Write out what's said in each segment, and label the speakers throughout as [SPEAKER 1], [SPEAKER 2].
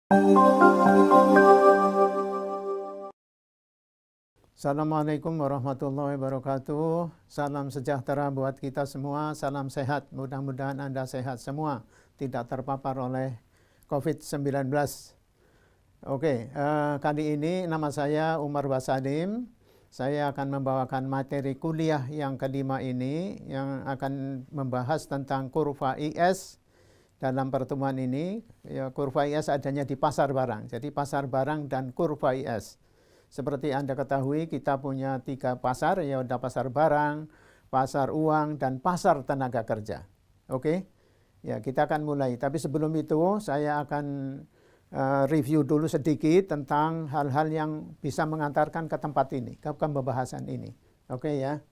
[SPEAKER 1] Assalamualaikum warahmatullahi wabarakatuh. Salam sejahtera buat kita semua. Salam sehat. Mudah-mudahan Anda sehat semua, tidak terpapar oleh COVID-19. Oke, kali ini nama saya Umar Basadim. Saya akan membawakan materi kuliah yang kelima ini yang akan membahas tentang kurva IS. Dalam pertemuan ini, ya, kurva IS adanya di pasar barang. Jadi pasar barang dan kurva IS. Seperti Anda ketahui, kita punya 3 pasar, ya, ada pasar barang, pasar uang, dan pasar tenaga kerja. Oke, ya, kita akan mulai. Tapi sebelum itu, saya akan review dulu sedikit tentang hal-hal yang bisa mengantarkan ke tempat ini, ke pembahasan ini. Oke, ya.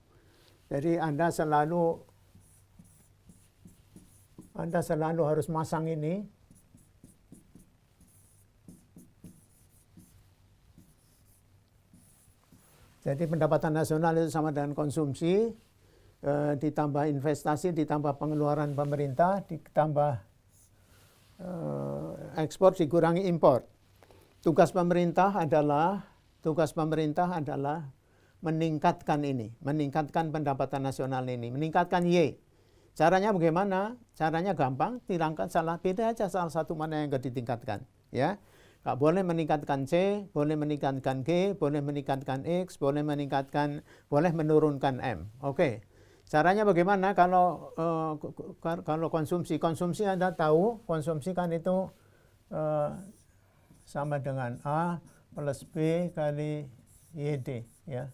[SPEAKER 1] Jadi Anda selalu harus masang ini. Jadi pendapatan nasional itu sama dengan konsumsi, ditambah investasi, ditambah pengeluaran pemerintah, ditambah ekspor, dikurangi impor. Tugas pemerintah adalah meningkatkan ini, meningkatkan pendapatan nasional ini, meningkatkan Y. Caranya bagaimana? Caranya gampang, pilih aja salah satu mana yang ditingkatkan, ya. Nggak boleh meningkatkan C, boleh meningkatkan G, boleh meningkatkan X, boleh menurunkan M. Oke. Caranya bagaimana? Kalau konsumsi Anda tahu, konsumsi kan itu sama dengan A plus B kali YD, ya.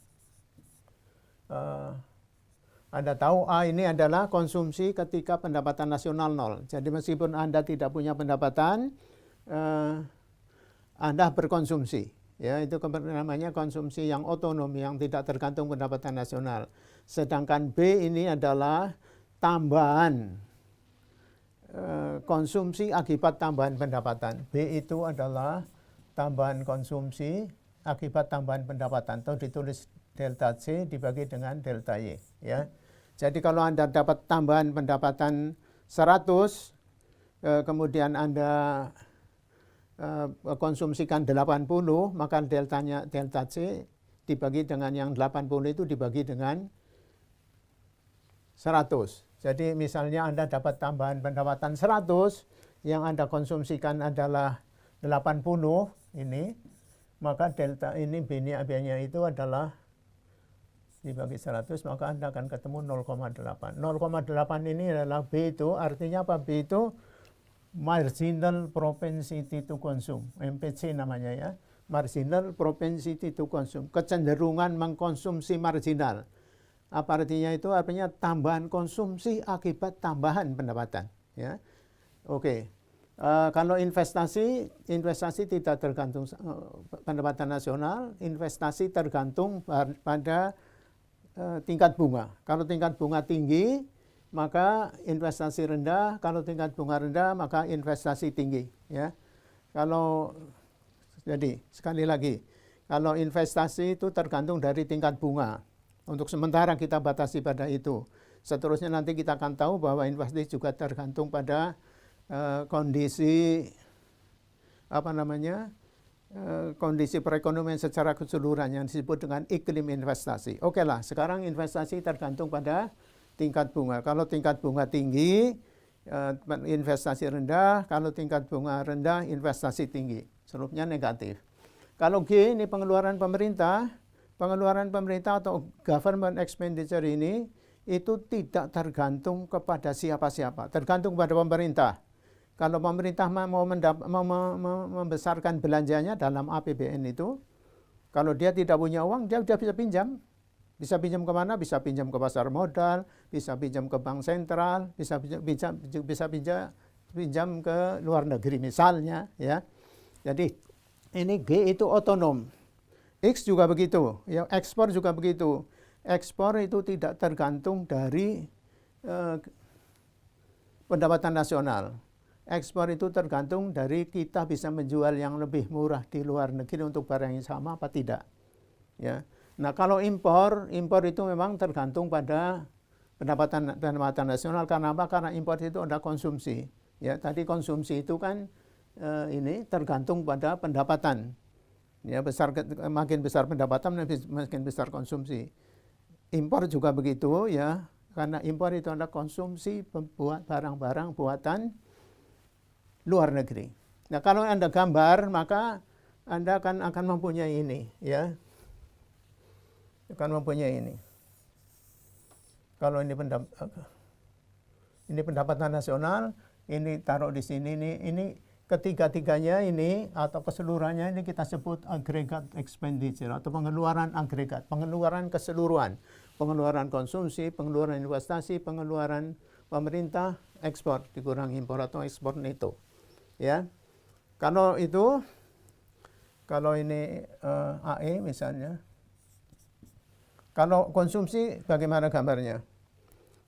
[SPEAKER 1] Anda tahu A ini adalah konsumsi ketika pendapatan nasional 0. Jadi meskipun Anda tidak punya pendapatan, Anda berkonsumsi. Ya, itu namanya konsumsi yang otonom, yang tidak tergantung pendapatan nasional. Sedangkan B ini adalah tambahan konsumsi akibat tambahan pendapatan. B itu adalah tambahan konsumsi akibat tambahan pendapatan. Atau ditulis delta C dibagi dengan delta Y. Ya. Jadi kalau Anda dapat tambahan pendapatan 100, kemudian Anda konsumsikan 80, maka delta C dibagi dengan yang 80 itu dibagi dengan 100. Jadi misalnya Anda dapat tambahan pendapatan 100, yang Anda konsumsikan adalah 80 ini, maka delta ini B-nya itu adalah dibagi 100, maka Anda akan ketemu 0,8. 0,8 ini adalah B itu, artinya apa? B itu marginal propensity to consume, MPC namanya, ya. Marginal propensity to consume, kecenderungan mengkonsumsi marginal. Apa artinya itu? Artinya tambahan konsumsi akibat tambahan pendapatan, ya. Oke. Kalau investasi tidak tergantung pendapatan nasional, investasi tergantung pada tingkat bunga. Kalau tingkat bunga tinggi, maka investasi rendah. Kalau tingkat bunga rendah, maka investasi tinggi, ya. Jadi sekali lagi, kalau investasi itu tergantung dari tingkat bunga. Untuk sementara kita batasi pada itu. Seterusnya nanti kita akan tahu bahwa investasi juga tergantung pada kondisi kondisi perekonomian secara keseluruhan yang disebut dengan iklim investasi. Oke lah, sekarang investasi tergantung pada tingkat bunga. Kalau tingkat bunga tinggi, investasi rendah. Kalau tingkat bunga rendah, investasi tinggi. Solusinya negatif. Kalau G ini pengeluaran pemerintah atau government expenditure ini itu tidak tergantung kepada siapa-siapa, tergantung pada pemerintah. Kalau pemerintah mau membesarkan belanjanya dalam APBN itu, kalau dia tidak punya uang, dia bisa pinjam. Bisa pinjam kemana? Bisa pinjam ke pasar modal, bisa pinjam ke bank sentral, bisa pinjam ke luar negeri misalnya, ya. Jadi ini G itu otonom. X juga begitu, ya, ekspor juga begitu. Ekspor itu tidak tergantung dari pendapatan nasional. Ekspor itu tergantung dari kita bisa menjual yang lebih murah di luar negeri untuk barang yang sama apa tidak, ya. Nah, kalau impor itu memang tergantung pada pendapatan nasional. Karena apa? Karena impor itu ada konsumsi. Ya, tadi konsumsi itu kan ini tergantung pada pendapatan. Ya, makin besar pendapatan makin besar konsumsi. Impor juga begitu ya, karena impor itu adalah konsumsi buat barang-barang buatan luar negeri. Nah, kalau Anda gambar maka Anda akan mempunyai ini ya. Akan mempunyai ini. Kalau ini pendapatan nasional, ini taruh di sini ini ketiga-tiganya ini atau keseluruhannya ini kita sebut aggregate expenditure atau pengeluaran agregat, pengeluaran keseluruhan, pengeluaran konsumsi, pengeluaran investasi, pengeluaran pemerintah, ekspor dikurang impor atau ekspor neto. Ya. Kalau ini AE misalnya. Kalau konsumsi bagaimana gambarnya?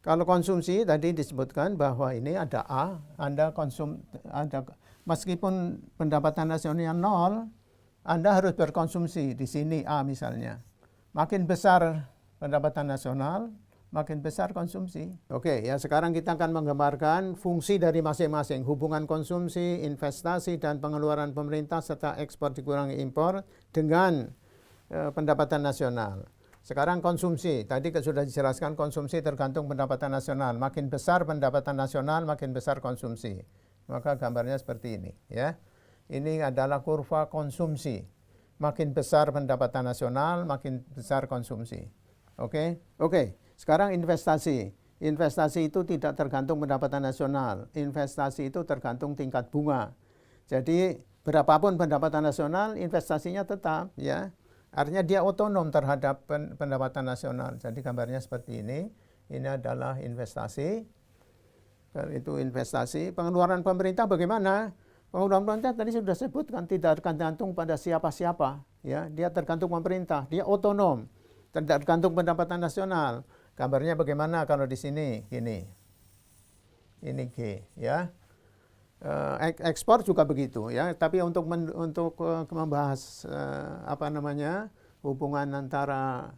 [SPEAKER 1] Kalau konsumsi tadi disebutkan bahwa ini ada A, meskipun pendapatan nasionalnya 0, Anda harus berkonsumsi di sini A misalnya. Makin besar pendapatan nasional, makin besar konsumsi. Oke, ya sekarang kita akan menggambarkan fungsi dari masing-masing, hubungan konsumsi, investasi dan pengeluaran pemerintah serta ekspor dikurangi impor dengan pendapatan nasional. Sekarang konsumsi, tadi sudah dijelaskan konsumsi tergantung pendapatan nasional. Makin besar pendapatan nasional, makin besar konsumsi. Maka gambarnya seperti ini. Ya. Ini adalah kurva konsumsi. Makin besar pendapatan nasional, makin besar konsumsi. Oke. Sekarang investasi. Investasi itu tidak tergantung pendapatan nasional. Investasi itu tergantung tingkat bunga. Jadi berapapun pendapatan nasional, investasinya tetap. Ya. Artinya dia otonom terhadap pendapatan nasional. Jadi gambarnya seperti ini. Ini adalah investasi. Itu investasi. Pengeluaran pemerintah bagaimana? Pengeluaran pemerintah tadi sudah sebutkan tidak tergantung pada siapa-siapa. Ya, dia tergantung pemerintah. Dia otonom. Tidak tergantung pendapatan nasional. Gambarnya bagaimana kalau di sini? Gini. Ini G. Ya. Ekspor juga begitu ya, tapi untuk membahas hubungan antara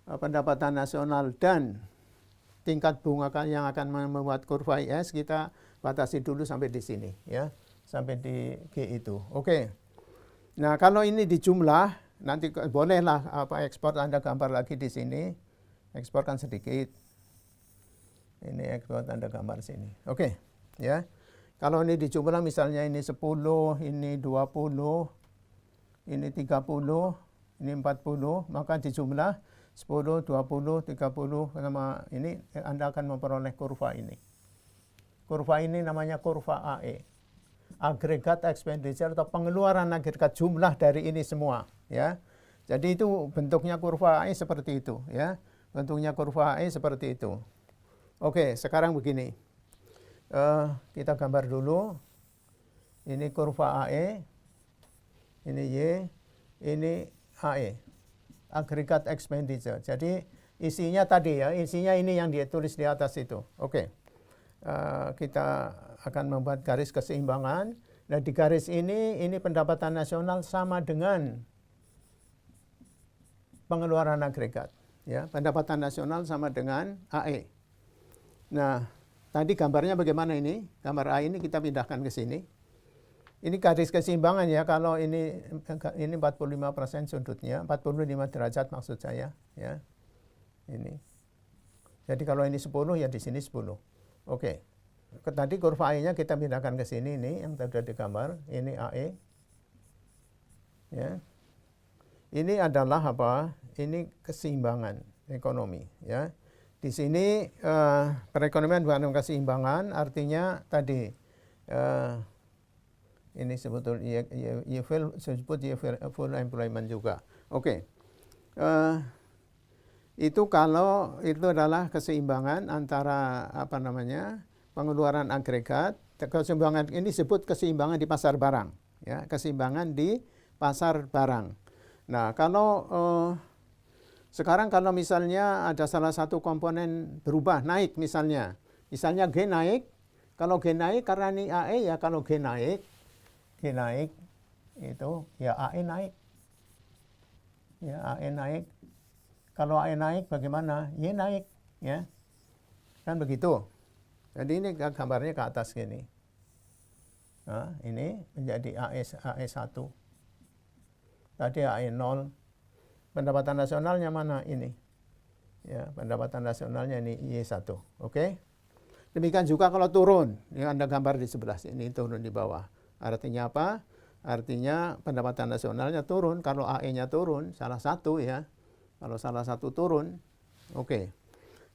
[SPEAKER 1] pendapatan nasional dan tingkat bunga yang akan membuat kurva IS, kita batasi dulu sampai di sini ya, sampai di G itu. Oke. Nah, kalau ini dijumlah nanti bolehlah ekspor Anda gambar lagi di sini. Ekspor kan sedikit. Ini ekspor Anda gambar sini. Oke. Ya. Kalau ini dijumlah misalnya ini 10, ini 20, ini 30, ini 40, maka dijumlah 10, 20, 30, sama ini Anda akan memperoleh kurva ini. Kurva ini namanya kurva AE. Aggregate expenditure atau pengeluaran agregat jumlah dari ini semua. Ya. Jadi itu bentuknya kurva AE seperti itu. Ya. Bentuknya kurva AE seperti itu. Oke, sekarang begini. Kita gambar dulu. Ini kurva AE, ini Y, ini AE, aggregate expenditure. Jadi isinya tadi ya, isinya ini yang ditulis di atas itu. Oke. Kita akan membuat garis keseimbangan. Nah, di garis ini pendapatan nasional sama dengan pengeluaran agregat. Ya, pendapatan nasional sama dengan AE. Nah, tadi gambarnya bagaimana ini? Gambar A ini kita pindahkan ke sini. Ini garis keseimbangan ya. Kalau ini 45% sudutnya, 45 derajat maksud saya. Ya. Ini. Jadi kalau ini 10 ya di sini 10. Oke. Tadi kurva A-nya kita pindahkan ke sini ini yang sudah digambar. Ini AE. Ya. Ini adalah apa? Ini keseimbangan ekonomi. Ya. Di sini perekonomian bukan keseimbangan, artinya tadi ini sebetulnya disebut full employment juga. Oke. Itu kalau itu adalah keseimbangan antara pengeluaran agregat. Keseimbangan ini disebut keseimbangan di pasar barang. Ya, keseimbangan di pasar barang. Nah, kalau sekarang kalau misalnya ada salah satu komponen berubah, naik misalnya G naik, kalau G naik karena ini AE ya, kalau G naik itu ya AE naik. Ya AE naik. Kalau AE naik bagaimana? Y naik, ya. Kan begitu. Jadi ini gambarnya ke atas gini. Nah, ini menjadi AE1. Tadi AE0. Pendapatan nasionalnya mana ini? Ya, pendapatan nasionalnya ini Y1. Oke. Demikian juga kalau turun, yang Anda gambar di sebelah sini, turun di bawah. Artinya apa? Artinya pendapatan nasionalnya turun, kalau AE-nya turun, salah satu ya. Kalau salah satu turun, oke.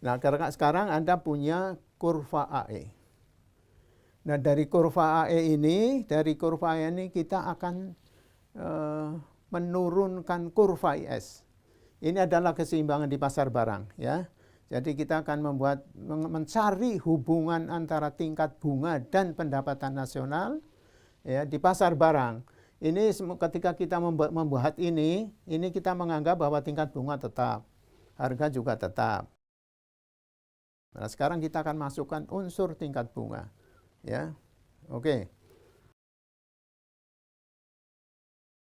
[SPEAKER 1] Nah, karena sekarang Anda punya kurva AE. Nah, dari kurva AE ini, kita akan menurunkan kurva IS. Ini adalah keseimbangan di pasar barang, ya. Jadi kita akan mencari hubungan antara tingkat bunga dan pendapatan nasional, ya, di pasar barang. Ini ketika kita membuat ini kita menganggap bahwa tingkat bunga tetap, harga juga tetap. Nah, sekarang kita akan masukkan unsur tingkat bunga, ya. Oke.